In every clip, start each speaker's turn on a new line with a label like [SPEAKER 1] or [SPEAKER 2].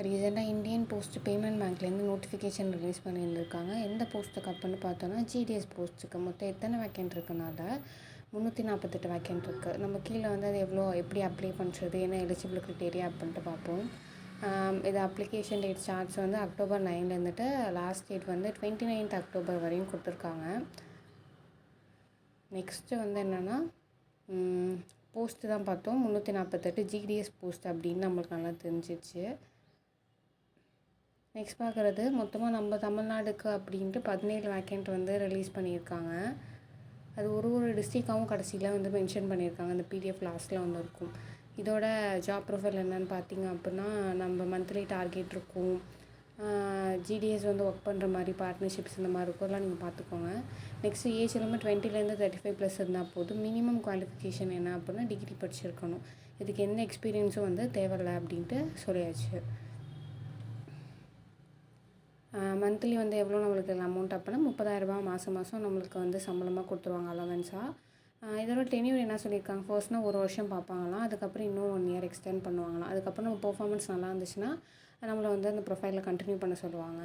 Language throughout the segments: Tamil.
[SPEAKER 1] ரீசெண்டாக இந்தியன் போஸ்ட் பேமெண்ட் பேங்க்லேருந்து நோட்டிஃபிகேஷன் ரிலீஸ் பண்ணியிருந்திருக்காங்க. எந்த போஸ்ட்டுக்கு அப்படின்னு பார்த்தோன்னா ஜிடிஎஸ் போஸ்ட்டுக்கு. மொத்தம் எத்தனை வேக்கெண்ட் இருக்குனால 348 வேக்கெண்ட் இருக்குது. நம்ம கீழே வந்து அது எப்படி அப்ளை பண்ணுறது, என்ன எலிஜிபிள் க்ரிட்டேரியா அப்படின்ட்டு பார்ப்போம். இது அப்ளிகேஷன் டேட் ஸ்டார்ட்ஸ் வந்து அக்டோபர் 9 லாஸ்ட் டேட் வந்து 29 அக்டோபர் வரையும் கொடுத்துருக்காங்க. நெக்ஸ்ட்டு வந்து என்னென்னா போஸ்ட்டு தான் பார்த்தோம். 348 ஜிடிஎஸ் போஸ்ட் அப்படின்னு நம்மளுக்கு நல்லா தெரிஞ்சிச்சு. நெக்ஸ்ட் பார்க்குறது மொத்தமாக நம்ம தமிழ்நாடுக்கு அப்படின்ட்டு 17 வேக்கெண்ட் வந்து ரிலீஸ் பண்ணியிருக்காங்க. அது ஒரு டிஸ்ட்ரிக்டாகவும் கடைசியில் வந்து மென்ஷன் பண்ணியிருக்காங்க. அந்த பிடிஎஃப் லாஸ்ட்டில் வந்து இருக்கும். இதோட ஜாப் ப்ரொஃபைல் என்னென்னு பார்த்தீங்க அப்படின்னா, நம்ம மந்த்லி டார்கெட் இருக்கும், ஜிடிஎஸ் வந்து ஒர்க் பண்ணுற மாதிரி பார்ட்னர்ஷிப்ஸ் இந்த மாதிரி இருக்கும்லாம் நீங்கள் பார்த்துக்கோங்க. நெக்ஸ்ட்டு ஏஜ் லிமிட் 20லேருந்து 35+ இருந்தால் போதும். மினிமம் குவாலிஃபிகேஷன் என்ன அப்படின்னா டிகிரி படிச்சிருக்கணும். இதுக்கு எந்த எக்ஸ்பீரியன்ஸும் வந்து தேவையில்லை அப்படின்ட்டு சொல்லியாச்சு. மந்த்லி வந்து எவ்வளோ நம்மளுக்கு அமௌண்ட் அப்படின்னா 30,000 மாதம் நம்மளுக்கு வந்து சம்பளமாக கொடுத்துருவாங்க அலவன்ஸாக. இதோட டென்யூர் என்ன சொல்லியிருக்காங்க, ஃபர்ஸ்ட்னா 1 வருஷம் பார்ப்பாங்களாம், அதுக்கப்புறம் இன்னும் 1 இயர் எக்ஸ்டெண்ட் பண்ணுவாங்களாம். அதுக்கப்புறம் நம்ம பெர்ஃபார்மன்ஸ் நல்லா இருந்துச்சுன்னா நம்மளை வந்து அந்த ப்ரொஃபைலில் கண்டினியூ பண்ண சொல்லுவாங்க.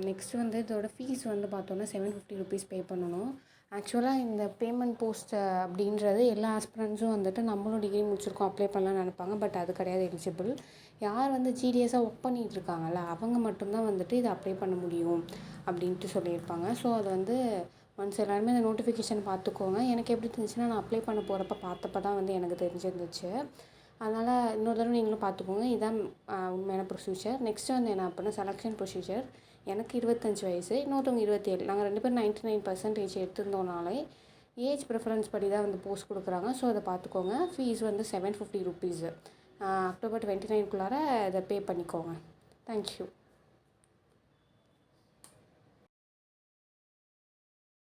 [SPEAKER 1] நெக்ஸ்ட்டு வந்து இதோட ஃபீஸ் வந்து பார்த்தோன்னா 750 ருபீஸ் பே பண்ணணும். ஆக்சுவலாக இந்த பேமெண்ட் போஸ்ட் அப்படின்றது எல்லா ஆஸ்பிரண்ட்ஸும் வந்துட்டு நம்மளும் டிகிரி முடிச்சிருக்கோம் அப்ளை பண்ணலான்னு நினைப்பாங்க. பட் அது கிடையாது எலிஜிபிள். யார் வந்து ஜிடிஎஸ்ஸாக ஒர்க் பண்ணிகிட்டு இருக்காங்கல்ல அவங்க மட்டும்தான் வந்துட்டு இதை அப்ளை பண்ண முடியும் அப்படின்ட்டு சொல்லியிருப்பாங்க. ஸோ அது வந்து ஒன்ஸ் எல்லாருமே அந்த நோட்டிஃபிகேஷன் பார்த்துக்கோங்க. எனக்கு எப்படி இருந்துச்சுன்னா, நான் அப்ளை பண்ண பார்த்தப்ப தான் வந்து எனக்கு தெரிஞ்சிருந்துச்சு. அதனால் இன்னொரு தடவை நீங்களும் பார்த்துக்கோங்க. இதுதான் உண்மையான ப்ரொசீஜர். நெக்ஸ்ட்டு வந்து என்ன அப்படின்னா செலெக்ஷன் ப்ரொசீஜர். எனக்கு 25 வயசு, இன்னொருத்தவங்க 27. நாங்கள் 2 பேரும் 99% எடுத்திருந்தோனாலே ஏஜ் ப்ரிஃபரன்ஸ் படி தான் வந்து போஸ்ட் கொடுக்குறாங்க. ஸோ அதை பார்த்துக்கோங்க. ஃபீஸ் வந்து 750 ருபீஸு. அக்டோபர் 29க்குள்ளார இதை பே பண்ணிக்கோங்க. தேங்க்யூ.